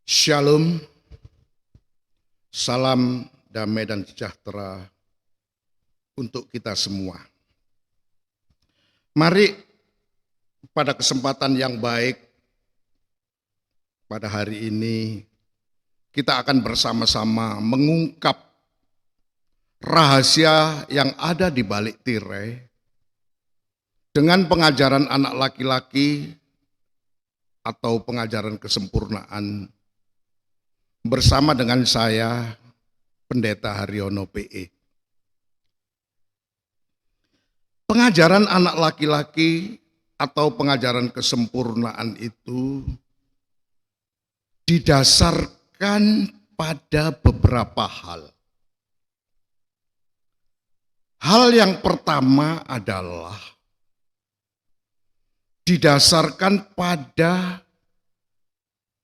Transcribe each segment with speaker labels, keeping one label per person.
Speaker 1: Shalom, salam damai dan sejahtera untuk kita semua. Mari pada kesempatan yang baik pada hari ini kita akan bersama-sama mengungkap rahasia yang ada di balik tirai dengan pengajaran anak laki-laki atau pengajaran kesempurnaan bersama dengan saya, Pendeta Haryono PE. Pengajaran anak laki-laki atau pengajaran kesempurnaan itu didasarkan pada beberapa hal. Hal yang pertama adalah didasarkan pada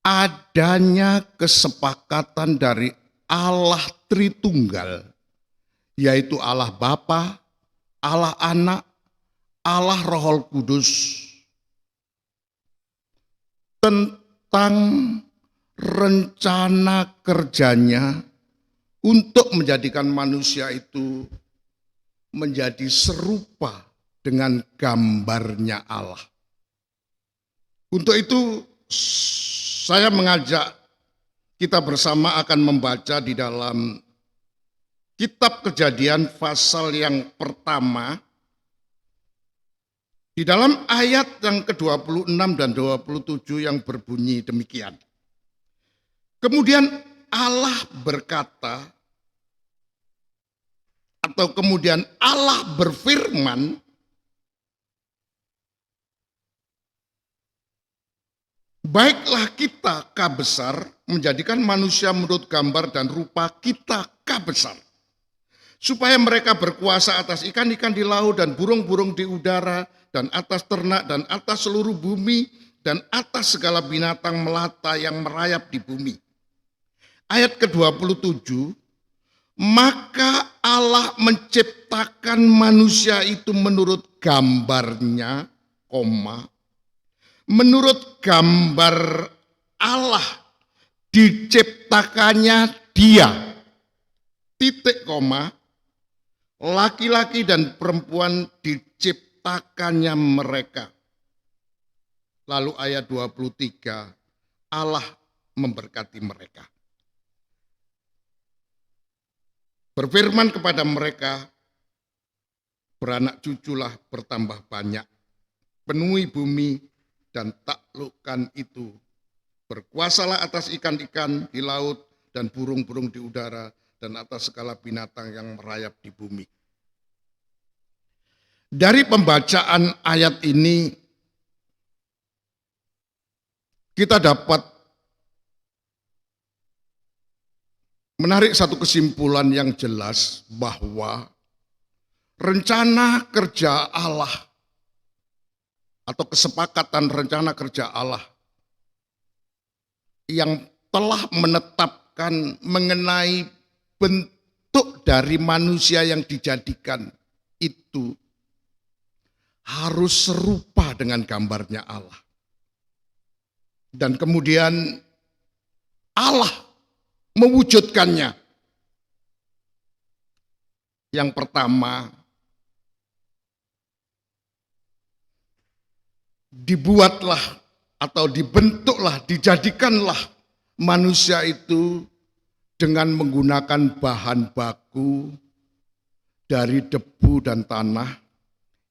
Speaker 1: adanya kesepakatan dari Allah Tritunggal, yaitu Allah Bapa, Allah Anak, Allah Roh Kudus, tentang rencana kerjanya untuk menjadikan manusia itu menjadi serupa dengan gambarnya Allah. Untuk itu saya mengajak kita bersama akan membaca di dalam Kitab Kejadian pasal yang pertama, di dalam ayat yang ke-26 dan 27 yang berbunyi demikian. Kemudian Allah berkata, atau kemudian Allah berfirman, baiklah kita K besar, menjadikan manusia menurut gambar dan rupa kita K besar, supaya mereka berkuasa atas ikan-ikan di laut dan burung-burung di udara, dan atas ternak dan atas seluruh bumi, dan atas segala binatang melata yang merayap di bumi. Ayat ke-27, maka Allah menciptakan manusia itu menurut gambarnya, menurut gambar Allah diciptakannya dia, laki-laki dan perempuan diciptakannya mereka. Lalu ayat 23, Allah memberkati mereka. Berfirman kepada mereka, beranak cuculah bertambah banyak, penuhi bumi dan taklukkan itu. Berkuasalah atas ikan-ikan di laut dan burung-burung di udara dan atas segala binatang yang merayap di bumi. Dari pembacaan ayat ini kita dapat menarik satu kesimpulan yang jelas bahwa rencana kerja Allah atau kesepakatan rencana kerja Allah yang telah menetapkan mengenai bentuk dari manusia yang dijadikan itu harus serupa dengan gambarnya Allah. Dan kemudian Allah mewujudkannya. Yang pertama, dibuatlah atau dibentuklah, dijadikanlah manusia itu dengan menggunakan bahan baku dari debu dan tanah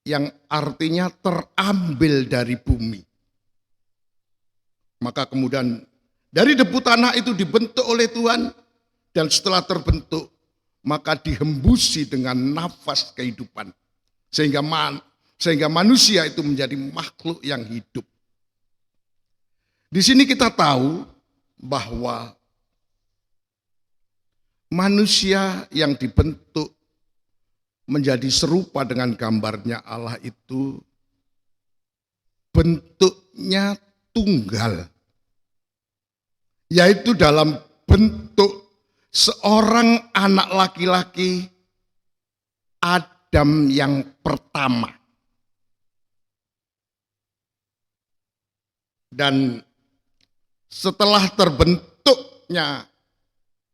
Speaker 1: yang artinya terambil dari bumi. Maka kemudian dari debu tanah itu dibentuk oleh Tuhan, dan setelah terbentuk maka dihembusi dengan nafas kehidupan sehingga manusia itu menjadi makhluk yang hidup. Di sini kita tahu bahwa manusia yang dibentuk menjadi serupa dengan gambarnya Allah itu bentuknya tunggal, yaitu dalam bentuk seorang anak laki-laki, Adam yang pertama. Dan setelah terbentuk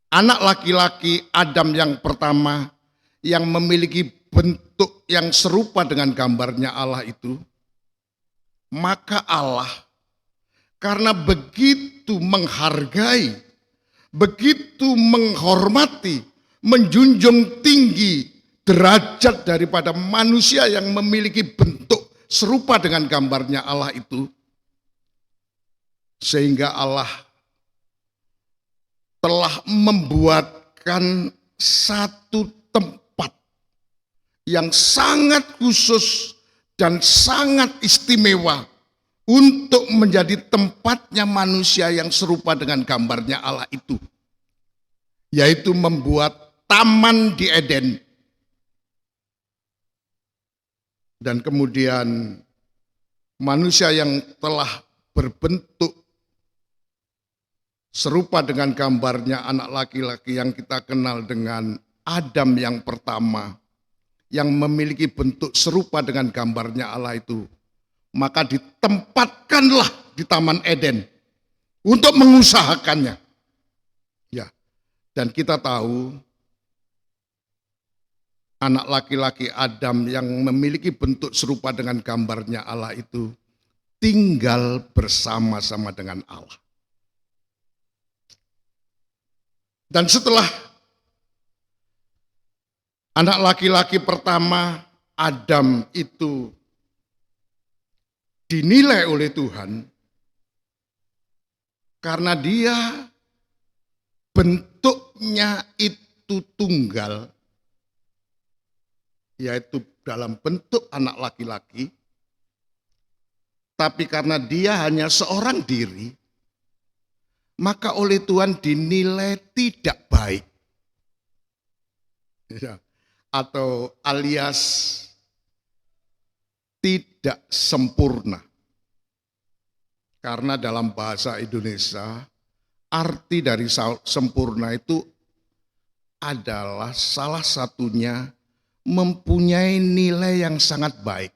Speaker 1: anak laki-laki Adam yang pertama yang memiliki bentuk yang serupa dengan gambarnya Allah itu, maka Allah karena begitu menghargai, begitu menghormati, menjunjung tinggi derajat daripada manusia yang memiliki bentuk serupa dengan gambarnya Allah itu, sehingga Allah telah membuatkan satu tempat yang sangat khusus dan sangat istimewa untuk menjadi tempatnya manusia yang serupa dengan gambarnya Allah itu, yaitu membuat taman di Eden. Dan kemudian manusia yang telah berbentuk serupa dengan gambarnya anak laki-laki yang kita kenal dengan Adam yang pertama, yang memiliki bentuk serupa dengan gambarnya Allah itu, maka ditempatkanlah di Taman Eden untuk mengusahakannya. Ya, dan kita tahu anak laki-laki Adam yang memiliki bentuk serupa dengan gambarnya Allah itu tinggal bersama-sama dengan Allah. Dan setelah anak laki-laki pertama Adam itu dinilai oleh Tuhan karena dia bentuknya itu tunggal, yaitu dalam bentuk anak laki-laki, tapi karena dia hanya seorang diri, maka oleh Tuhan dinilai tidak baik. Ya, atau alias tidak sempurna. Karena dalam bahasa Indonesia, arti dari sempurna itu adalah salah satunya mempunyai nilai yang sangat baik.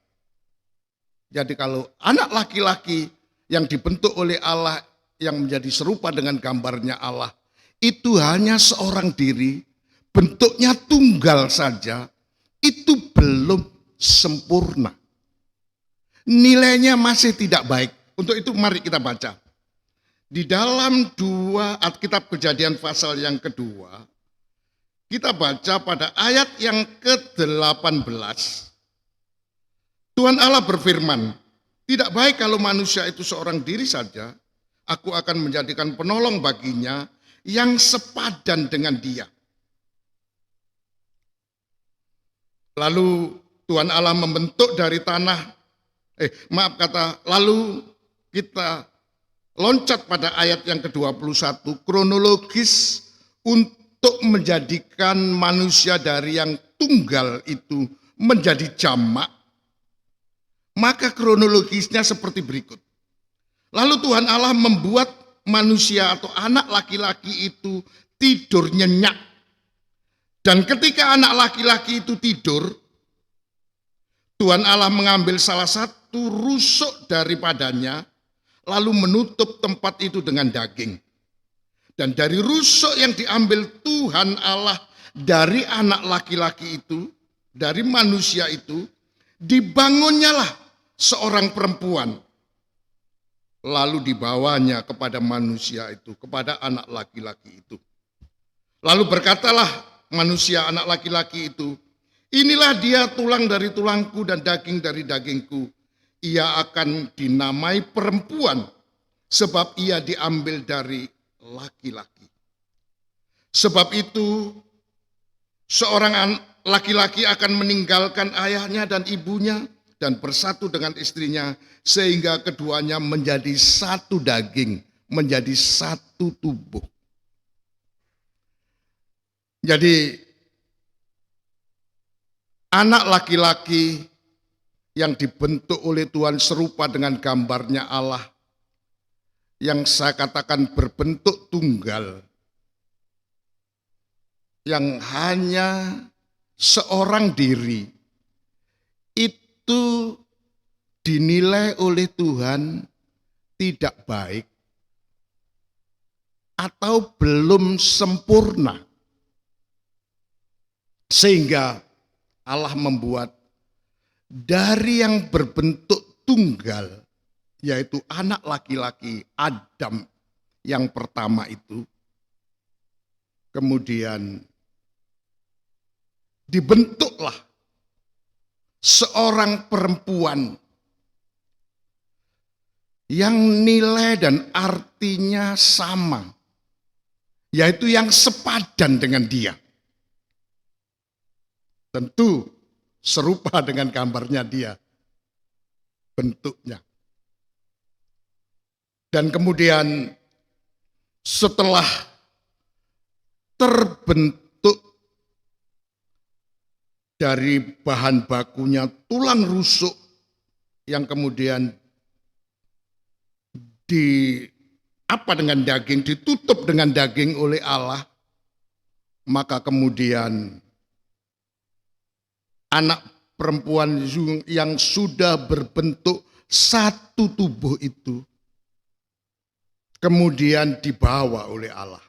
Speaker 1: Jadi kalau anak laki-laki yang dibentuk oleh Allah yang menjadi serupa dengan gambarnya Allah, itu hanya seorang diri, bentuknya tunggal saja, itu belum sempurna. Nilainya masih tidak baik. Untuk itu mari kita baca. Di dalam Alkitab Kejadian pasal yang kedua, kita baca pada ayat yang ke-18. Tuhan Allah berfirman, tidak baik kalau manusia itu seorang diri saja, aku akan menjadikan penolong baginya yang sepadan dengan dia. Lalu Tuhan Allah membentuk dari tanah, lalu kita loncat pada ayat yang ke-21, kronologis untuk menjadikan manusia dari yang tunggal itu menjadi jamak, maka kronologisnya seperti berikut. Lalu Tuhan Allah membuat manusia atau anak laki-laki itu tidur nyenyak. Dan ketika anak laki-laki itu tidur, Tuhan Allah mengambil salah satu rusuk daripadanya, lalu menutup tempat itu dengan daging. Dan dari rusuk yang diambil Tuhan Allah dari anak laki-laki itu, dari manusia itu, dibangunnyalah seorang perempuan. Lalu dibawanya kepada manusia itu, kepada anak laki-laki itu. Lalu berkatalah manusia anak laki-laki itu, inilah dia tulang dari tulangku dan daging dari dagingku. Ia akan dinamai perempuan, sebab ia diambil dari laki-laki. Sebab itu, seorang laki-laki akan meninggalkan ayahnya dan ibunya, dan bersatu dengan istrinya, sehingga keduanya menjadi satu daging, menjadi satu tubuh. Jadi, anak laki-laki yang dibentuk oleh Tuhan serupa dengan gambarnya Allah, yang saya katakan berbentuk tunggal, yang hanya seorang diri, itu dinilai oleh Tuhan tidak baik atau belum sempurna. Sehingga Allah membuat dari yang berbentuk tunggal, yaitu anak laki-laki Adam yang pertama itu, kemudian dibentuklah seorang perempuan yang nilai dan artinya sama, yaitu yang sepadan dengan dia. Tentu serupa dengan gambarnya dia, bentuknya. Dan kemudian setelah terbentuk dari bahan bakunya tulang rusuk yang kemudian ditutup dengan daging oleh Allah, maka kemudian anak perempuan yang sudah berbentuk satu tubuh itu kemudian dibawa oleh Allah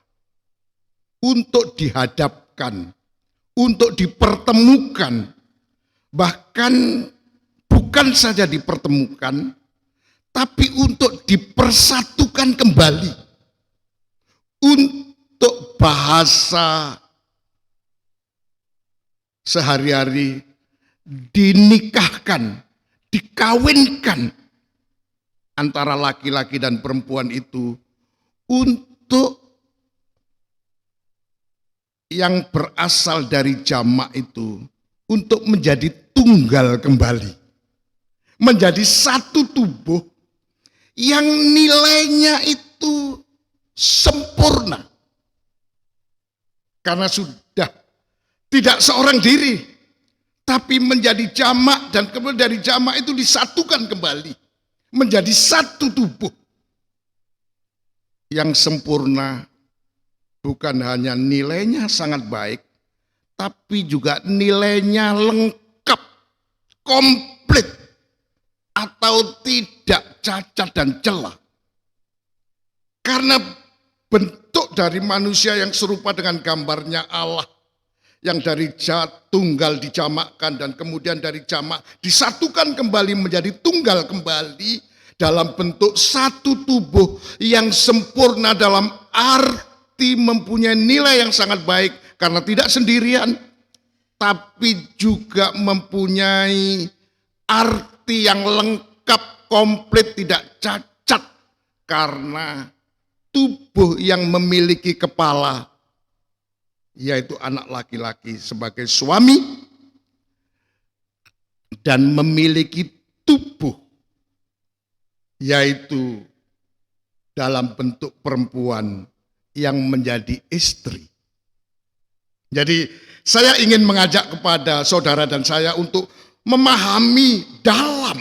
Speaker 1: untuk dihadapkan, untuk dipertemukan, bahkan bukan saja dipertemukan, tapi untuk dipersatukan kembali. Untuk bahasa sehari-hari, dinikahkan, dikawinkan antara laki-laki dan perempuan itu untuk yang berasal dari jamak itu untuk menjadi tunggal kembali, menjadi satu tubuh yang nilainya itu sempurna karena sudah tidak seorang diri, tapi menjadi jamak, dan kemudian dari jamak itu disatukan kembali menjadi satu tubuh yang sempurna. Bukan hanya nilainya sangat baik, tapi juga nilainya lengkap, komplit, atau tidak cacat dan celah. Karena bentuk dari manusia yang serupa dengan gambarnya Allah, yang dari tunggal dijamakkan dan kemudian dari jamak disatukan kembali menjadi tunggal kembali dalam bentuk satu tubuh yang sempurna, dalam arti mempunyai nilai yang sangat baik karena tidak sendirian, tapi juga mempunyai arti yang lengkap, komplit, tidak cacat karena tubuh yang memiliki kepala, yaitu anak laki-laki sebagai suami, dan memiliki tubuh, yaitu dalam bentuk perempuan yang menjadi istri. Jadi saya ingin mengajak kepada saudara dan saya untuk memahami dalam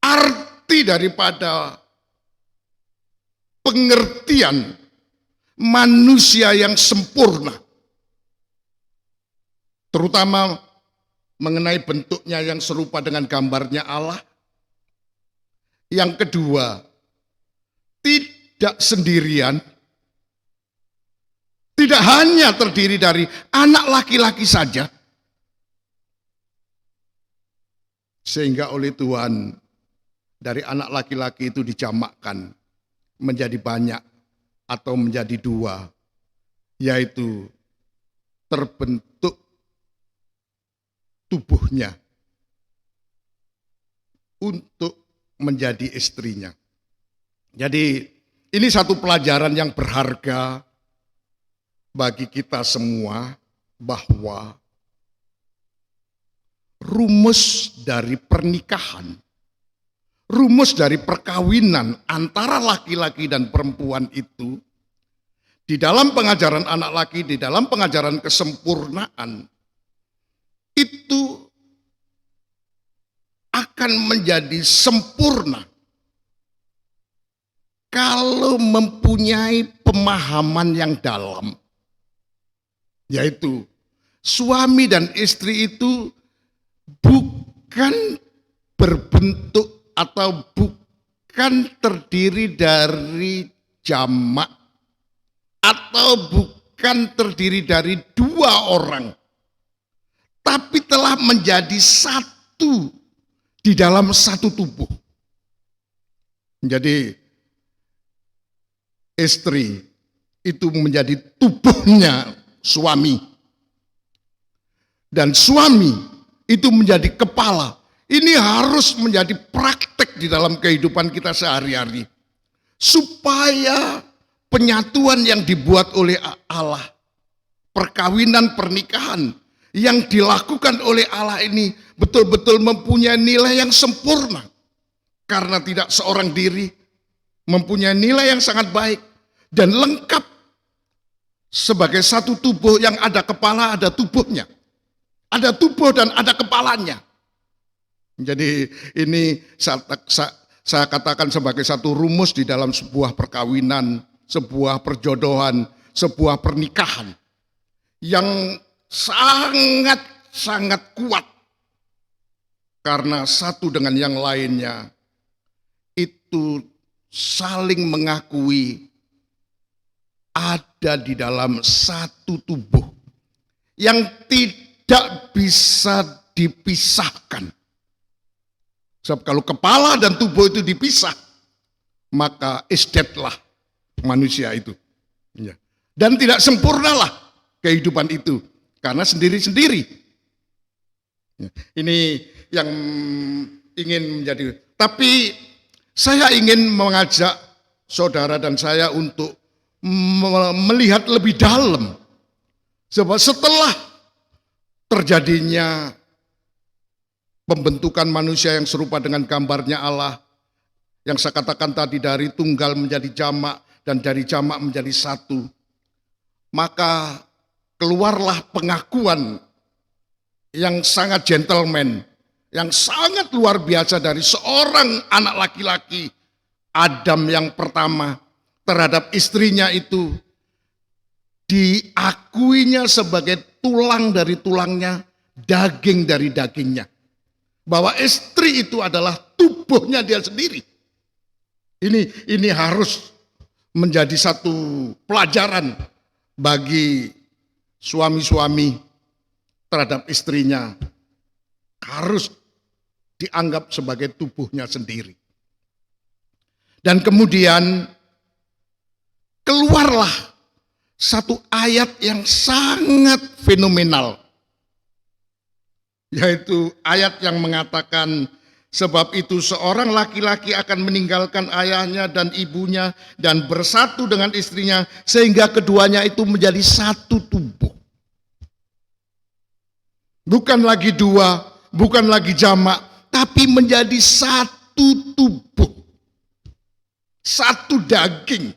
Speaker 1: arti daripada pengertian manusia yang sempurna, terutama mengenai bentuknya yang serupa dengan gambarnya Allah. Yang kedua, tidak sendirian, tidak hanya terdiri dari anak laki-laki saja, sehingga oleh Tuhan dari anak laki-laki itu dijamakkan menjadi banyak atau menjadi dua, yaitu terbentuk tubuhnya untuk menjadi istrinya. Jadi ini satu pelajaran yang berharga bagi kita semua, bahwa rumus dari pernikahan, rumus dari perkawinan antara laki-laki dan perempuan itu, di dalam pengajaran anak laki, di dalam pengajaran kesempurnaan, itu akan menjadi sempurna kalau mempunyai pemahaman yang dalam, yaitu suami dan istri itu bukan berbentuk atau bukan terdiri dari jamak atau bukan terdiri dari dua orang, tapi telah menjadi satu di dalam satu tubuh. Jadi istri itu menjadi tubuhnya suami, dan suami itu menjadi kepala. Ini harus menjadi praktek di dalam kehidupan kita sehari-hari, supaya penyatuan yang dibuat oleh Allah, perkawinan pernikahan yang dilakukan oleh Allah ini betul-betul mempunyai nilai yang sempurna. Karena tidak seorang diri, mempunyai nilai yang sangat baik dan lengkap sebagai satu tubuh yang ada kepala, ada tubuhnya. Ada tubuh dan ada kepalanya. Jadi ini saya katakan sebagai satu rumus di dalam sebuah perkawinan, sebuah perjodohan, sebuah pernikahan yang sangat kuat. Karena satu dengan yang lainnya itu saling mengakui ada di dalam satu tubuh yang tidak bisa dipisahkan. Sebab kalau kepala dan tubuh itu dipisah, maka is dead-lah manusia itu. Dan tidak sempurnalah kehidupan itu, karena sendiri-sendiri. Ini yang ingin menjadi. Tapi saya ingin mengajak saudara dan saya untuk melihat lebih dalam. Sebab setelah terjadinya pembentukan manusia yang serupa dengan gambarnya Allah, yang saya katakan tadi dari tunggal menjadi jamak dan dari jamak menjadi satu, maka keluarlah pengakuan yang sangat gentleman, yang sangat luar biasa dari seorang anak laki-laki, Adam yang pertama, terhadap istrinya itu. Diakuinya sebagai tulang dari tulangnya, daging dari dagingnya. Bahwa istri itu adalah tubuhnya dia sendiri. Ini harus menjadi satu pelajaran bagi suami-suami terhadap istrinya. Harus dianggap sebagai tubuhnya sendiri. Dan kemudian keluarlah satu ayat yang sangat fenomenal. Yaitu ayat yang mengatakan, sebab itu seorang laki-laki akan meninggalkan ayahnya dan ibunya dan bersatu dengan istrinya sehingga keduanya itu menjadi satu tubuh. Bukan lagi dua, bukan lagi jamak, tapi menjadi satu tubuh. Satu daging.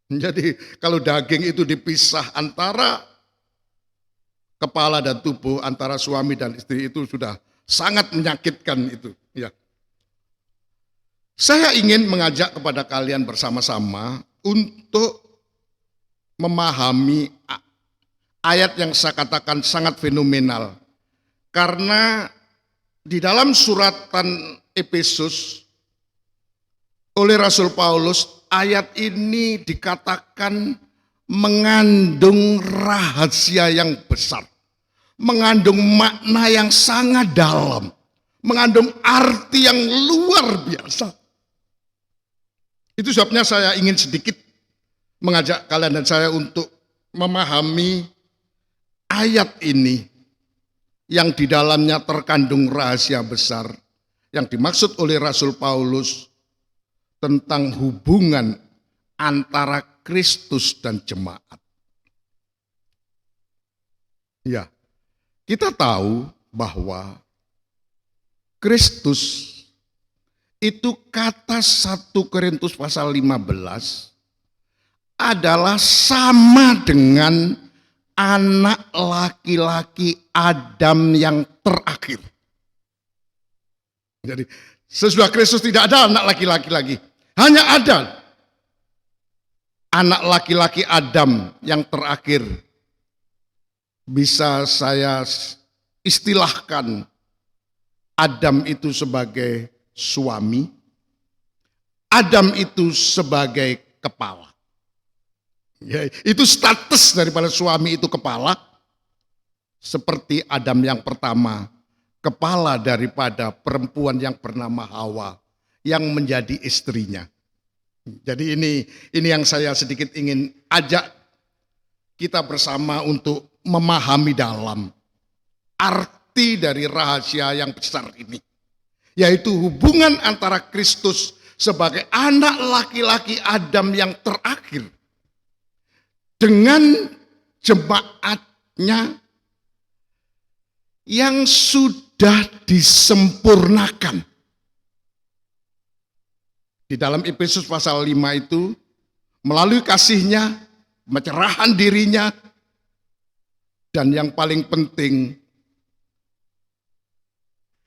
Speaker 1: Jadi kalau daging itu dipisah antara kepala dan tubuh, antara suami dan istri, itu sudah sangat menyakitkan itu. Ya. Saya ingin mengajak kepada kalian bersama-sama untuk memahami ayat yang saya katakan sangat fenomenal. Karena di dalam suratan Efesus oleh Rasul Paulus, ayat ini dikatakan mengandung rahasia yang besar, mengandung makna yang sangat dalam, mengandung arti yang luar biasa. Itu sebabnya saya ingin sedikit mengajak kalian dan saya untuk memahami ayat ini yang di dalamnya terkandung rahasia besar yang dimaksud oleh Rasul Paulus tentang hubungan antara Kristus dan jemaat. Ya, kita tahu bahwa Kristus itu kata 1 Korintus pasal 15 adalah sama dengan anak laki-laki Adam yang terakhir. Jadi sesudah Kristus tidak ada anak laki-laki lagi. Hanya ada anak laki-laki Adam yang terakhir. Bisa saya istilahkan Adam itu sebagai suami, Adam itu sebagai kepala. Ya, itu status daripada suami itu kepala, seperti Adam yang pertama, kepala daripada perempuan yang bernama Hawa, yang menjadi istrinya. Jadi ini yang saya sedikit ingin ajak kita bersama untuk memahami dalam arti dari rahasia yang besar ini, yaitu hubungan antara Kristus sebagai anak laki-laki Adam yang terakhir dengan jemaatnya yang sudah disempurnakan. Di dalam Efesus pasal 5 itu, melalui kasihnya, pencerahan dirinya, dan yang paling penting,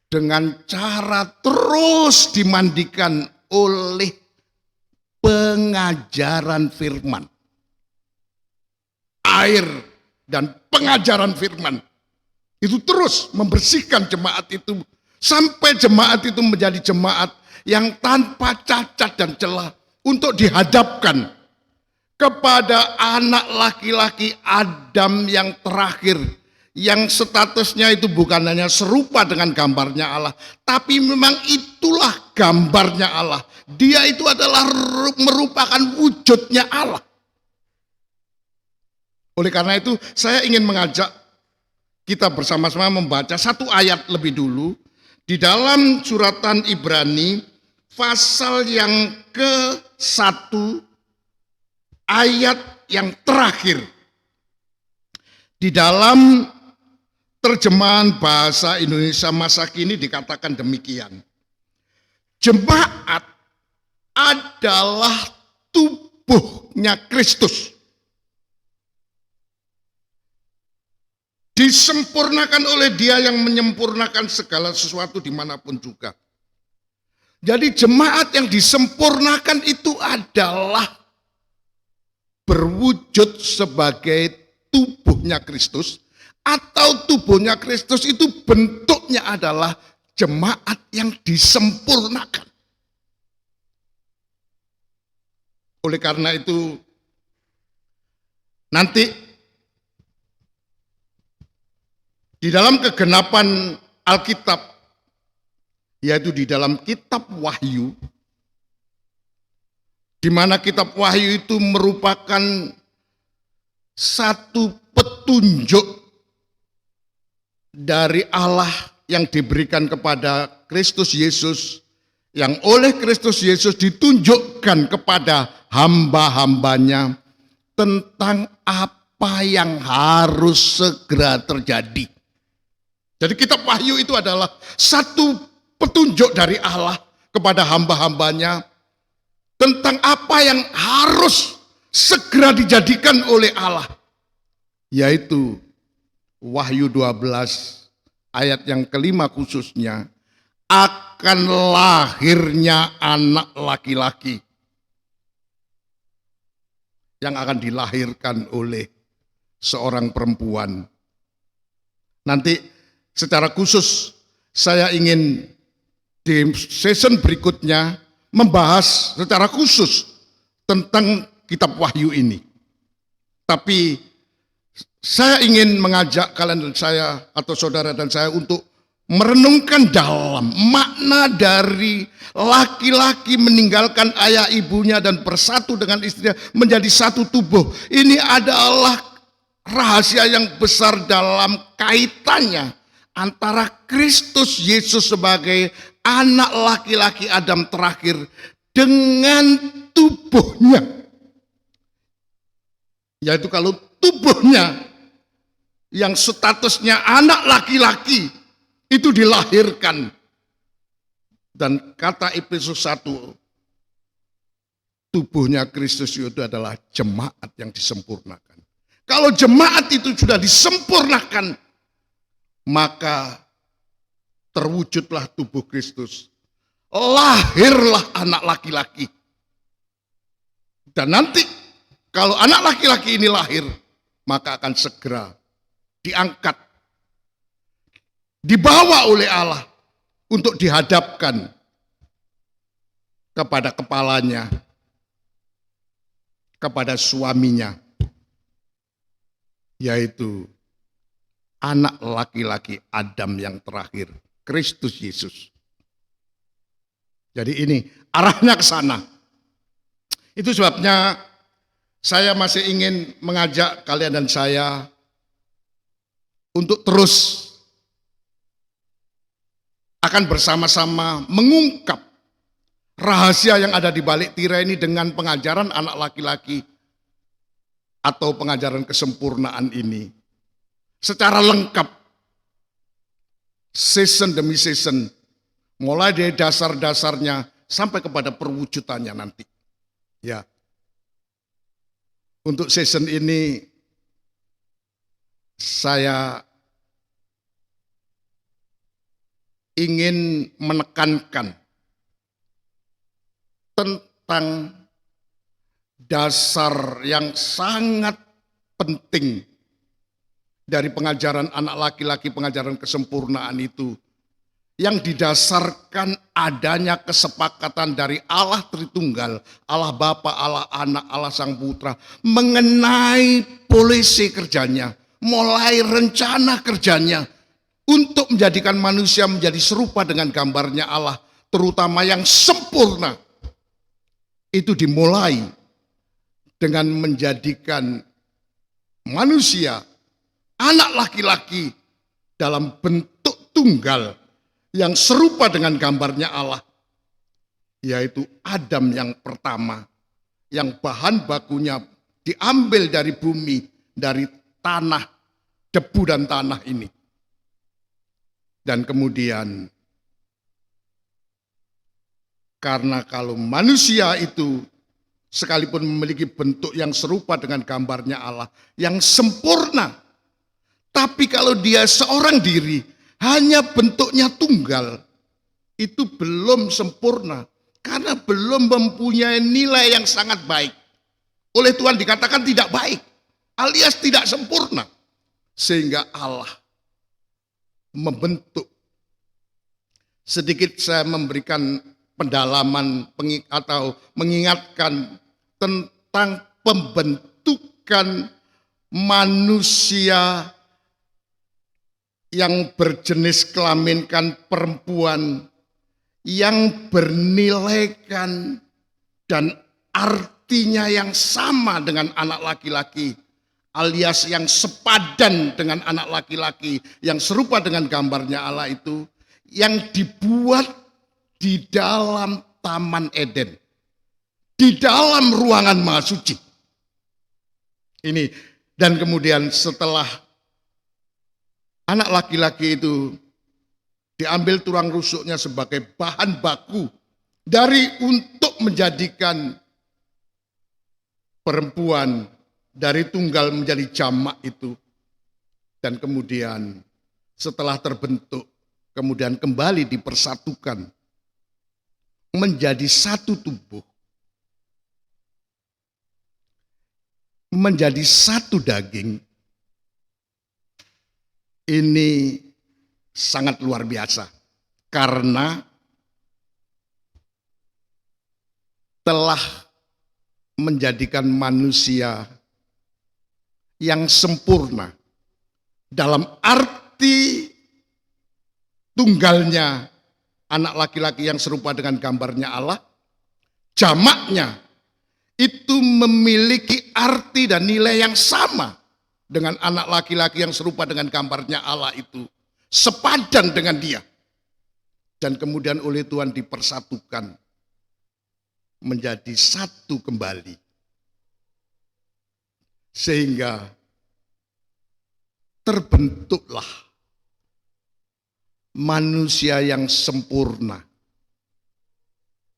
Speaker 1: dengan cara terus dimandikan oleh pengajaran firman. Air dan pengajaran firman itu terus membersihkan jemaat itu sampai jemaat itu menjadi jemaat yang tanpa cacat dan celah untuk dihadapkan kepada anak laki-laki Adam yang terakhir, yang statusnya itu bukan hanya serupa dengan gambarnya Allah, tapi memang itulah gambarnya Allah. Dia itu adalah merupakan wujudnya Allah. Oleh karena itu, saya ingin mengajak kita bersama-sama membaca satu ayat lebih dulu di dalam suratan Ibrani pasal yang ke-1 ayat yang terakhir. Di dalam terjemahan bahasa Indonesia masa kini dikatakan demikian. Jemaat adalah tubuhnya Kristus. Disempurnakan oleh Dia yang menyempurnakan segala sesuatu dimanapun juga. Jadi jemaat yang disempurnakan itu adalah berwujud sebagai tubuhnya Kristus, atau tubuhnya Kristus itu bentuknya adalah jemaat yang disempurnakan. Oleh karena itu, nanti di dalam kegenapan Alkitab, yaitu di dalam kitab Wahyu, di mana kitab Wahyu itu merupakan satu petunjuk dari Allah yang diberikan kepada Kristus Yesus, yang oleh Kristus Yesus ditunjukkan kepada hamba-hambanya tentang apa yang harus segera terjadi. Jadi kitab Wahyu itu adalah satu petunjuk dari Allah kepada hamba-hambanya tentang apa yang harus segera dijadikan oleh Allah. Yaitu Wahyu 12 ayat yang kelima khususnya, akan lahirnya anak laki-laki yang akan dilahirkan oleh seorang perempuan. Nanti secara khusus saya ingin di season berikutnya membahas secara khusus tentang kitab Wahyu ini. Tapi saya ingin mengajak kalian dan saya atau saudara dan saya untuk merenungkan dalam makna dari laki-laki meninggalkan ayah ibunya dan bersatu dengan istrinya menjadi satu tubuh. Ini adalah rahasia yang besar dalam kaitannya antara Kristus Yesus sebagai anak laki-laki Adam terakhir dengan tubuhnya. Yaitu kalau tubuhnya yang statusnya anak laki-laki itu dilahirkan. Dan kata Efesus 1, tubuhnya Kristus itu adalah jemaat yang disempurnakan. Kalau jemaat itu sudah disempurnakan, maka terwujudlah tubuh Kristus. Lahirlah anak laki-laki. Dan nanti kalau anak laki-laki ini lahir, maka akan segera diangkat, dibawa oleh Allah untuk dihadapkan kepada kepalanya, kepada suaminya, yaitu anak laki-laki Adam yang terakhir, Kristus Yesus. Jadi ini arahnya ke sana. Itu sebabnya saya masih ingin mengajak kalian dan saya untuk terus akan bersama-sama mengungkap rahasia yang ada di balik tirai ini dengan pengajaran anak laki-laki atau pengajaran kesempurnaan ini secara lengkap, season demi season, mulai dari dasar-dasarnya sampai kepada perwujudannya nanti. Ya, untuk season ini saya ingin menekankan tentang dasar yang sangat penting dari pengajaran anak laki-laki, pengajaran kesempurnaan itu, yang didasarkan adanya kesepakatan dari Allah Tritunggal, Allah Bapa, Allah Anak, Allah Sang Putra, mengenai polisi kerjanya, mulai rencana kerjanya, untuk menjadikan manusia menjadi serupa dengan gambarnya Allah, terutama yang sempurna. Itu dimulai dengan menjadikan manusia, anak laki-laki dalam bentuk tunggal yang serupa dengan gambarnya Allah, yaitu Adam yang pertama, yang bahan bakunya diambil dari bumi, dari tanah, debu dan tanah ini. Dan kemudian, karena kalau manusia itu sekalipun memiliki bentuk yang serupa dengan gambarnya Allah, yang sempurna, tapi kalau dia seorang diri, hanya bentuknya tunggal, itu belum sempurna, karena belum mempunyai nilai yang sangat baik. Oleh Tuhan dikatakan tidak baik, alias tidak sempurna. Sehingga Allah membentuk. Sedikit saya memberikan pendalaman atau mengingatkan tentang pembentukan manusia yang berjenis kelaminkan perempuan, yang bernilaikan dan artinya yang sama dengan anak laki-laki, alias yang sepadan dengan anak laki-laki, yang serupa dengan gambarnya Allah itu, yang dibuat di dalam Taman Eden, di dalam ruangan Maha Suci. Ini, dan kemudian setelah anak laki-laki itu diambil tulang rusuknya sebagai bahan baku dari untuk menjadikan perempuan dari tunggal menjadi jamak itu. Dan kemudian setelah terbentuk, kemudian kembali dipersatukan menjadi satu tubuh, menjadi satu daging. Ini sangat luar biasa karena telah menjadikan manusia yang sempurna dalam arti tunggalnya anak laki-laki yang serupa dengan gambarnya Allah, jamaknya itu memiliki arti dan nilai yang sama dengan anak laki-laki yang serupa dengan gambarnya Allah itu, sepadan dengan dia. Dan kemudian oleh Tuhan dipersatukan menjadi satu kembali. Sehingga terbentuklah manusia yang sempurna.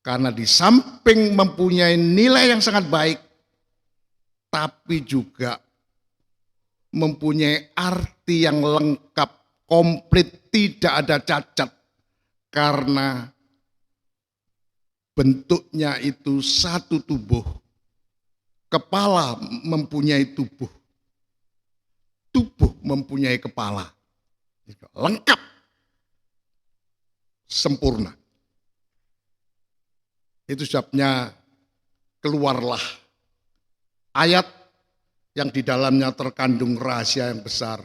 Speaker 1: Karena di samping mempunyai nilai yang sangat baik, tapi juga mempunyai arti yang lengkap, komplit, tidak ada cacat. Karena bentuknya itu satu tubuh. Kepala mempunyai tubuh. Tubuh mempunyai kepala. Lengkap. Sempurna. Itu sebabnya keluarlah ayat yang di dalamnya terkandung rahasia yang besar.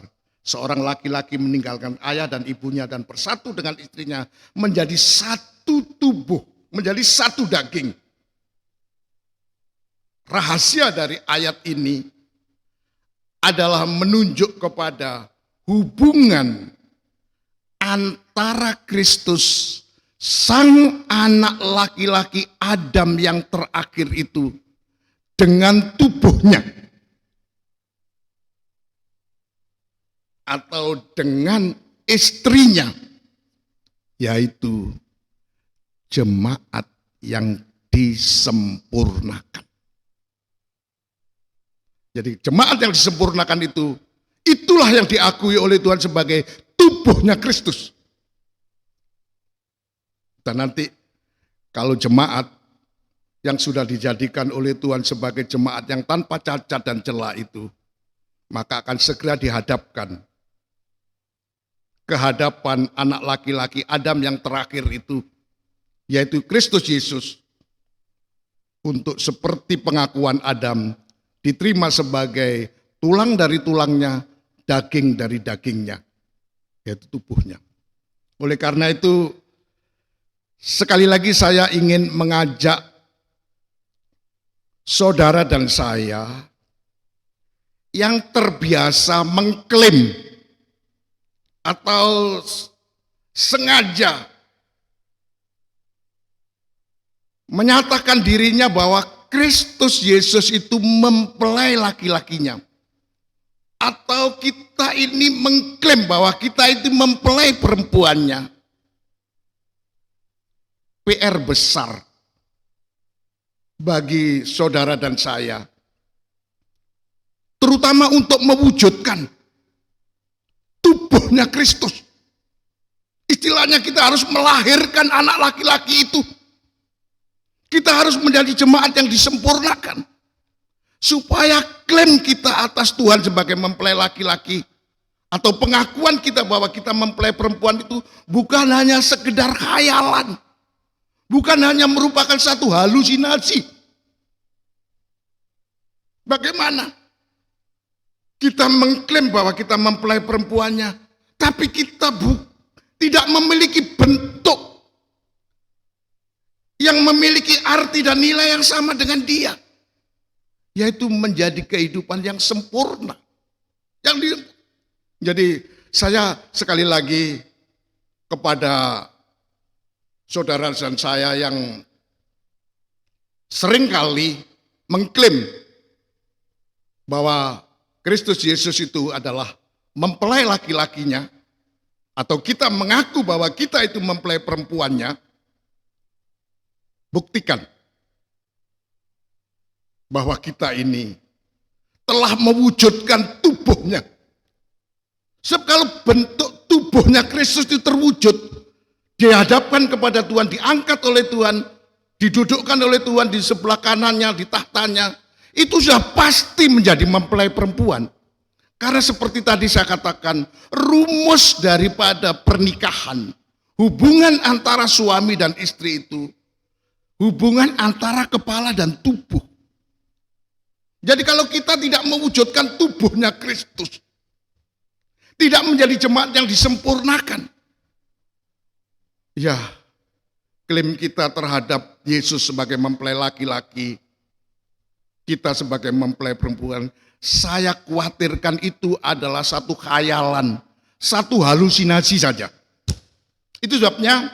Speaker 1: Seorang laki-laki meninggalkan ayah dan ibunya dan bersatu dengan istrinya menjadi satu tubuh, menjadi satu daging. Rahasia dari ayat ini adalah menunjuk kepada hubungan antara Kristus, sang anak laki-laki Adam yang terakhir itu, dengan tubuhnya, atau dengan istrinya, yaitu jemaat yang disempurnakan. Jadi jemaat yang disempurnakan itu, itulah yang diakui oleh Tuhan sebagai tubuhnya Kristus. Dan nanti kalau jemaat yang sudah dijadikan oleh Tuhan sebagai jemaat yang tanpa cacat dan celah itu, maka akan segera dihadapkan ke hadapan anak laki-laki Adam yang terakhir itu, yaitu Kristus Yesus, untuk seperti pengakuan Adam, diterima sebagai tulang dari tulangnya, daging dari dagingnya, yaitu tubuhnya. Oleh karena itu, sekali lagi saya ingin mengajak saudara dan saya yang terbiasa mengklaim atau sengaja menyatakan dirinya bahwa Kristus Yesus itu mempelai laki-lakinya, atau kita ini mengklaim bahwa kita itu mempelai perempuannya. PR besar bagi saudara dan saya, terutama untuk mewujudkan tubuhnya Kristus. Istilahnya kita harus melahirkan anak laki-laki itu. Kita harus menjadi jemaat yang disempurnakan, supaya klaim kita atas Tuhan sebagai mempelai laki-laki, atau pengakuan kita bahwa kita mempelai perempuan itu bukan hanya sekedar khayalan, bukan hanya merupakan satu halusinasi. Bagaimana kita mengklaim bahwa kita mempelai perempuannya, tapi kita tidak memiliki bentuk yang memiliki arti dan nilai yang sama dengan dia, yaitu menjadi kehidupan yang sempurna. Jadi saya sekali lagi kepada saudara dan saya yang seringkali mengklaim bahwa Kristus Yesus itu adalah mempelai laki-lakinya, atau kita mengaku bahwa kita itu mempelai perempuannya, buktikan bahwa kita ini telah mewujudkan tubuhnya. Sebab kalau bentuk tubuhnya Kristus itu terwujud, dihadapkan kepada Tuhan, diangkat oleh Tuhan, didudukkan oleh Tuhan di sebelah kanannya, di tahtanya, itu sudah pasti menjadi mempelai perempuan. Karena seperti tadi saya katakan, rumus daripada pernikahan, hubungan antara suami dan istri itu, hubungan antara kepala dan tubuh. Jadi kalau kita tidak mewujudkan tubuhnya Kristus, tidak menjadi jemaat yang disempurnakan, ya, klaim kita terhadap Yesus sebagai mempelai laki-laki, kita sebagai mempelai perempuan, saya khawatirkan itu adalah satu khayalan, satu halusinasi saja. Itu sebabnya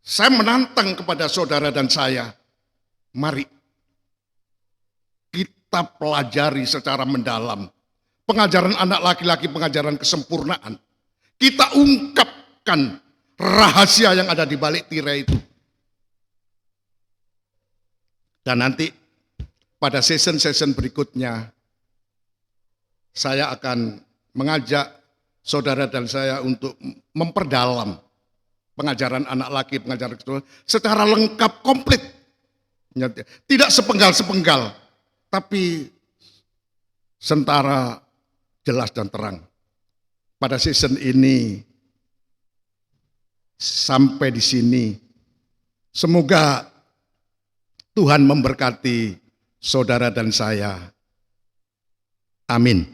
Speaker 1: saya menantang kepada saudara dan saya, mari kita pelajari secara mendalam pengajaran anak laki-laki, pengajaran kesempurnaan. Kita ungkapkan rahasia yang ada di balik tirai itu. Dan nanti pada season-season berikutnya, saya akan mengajak saudara dan saya untuk memperdalam pengajaran anak laki, pengajaran kesempurnaan secara lengkap, komplit. Tidak sepenggal-sepenggal, tapi sentara, jelas dan terang. Pada season ini, sampai di sini, semoga Tuhan memberkati saudara dan saya. Amin.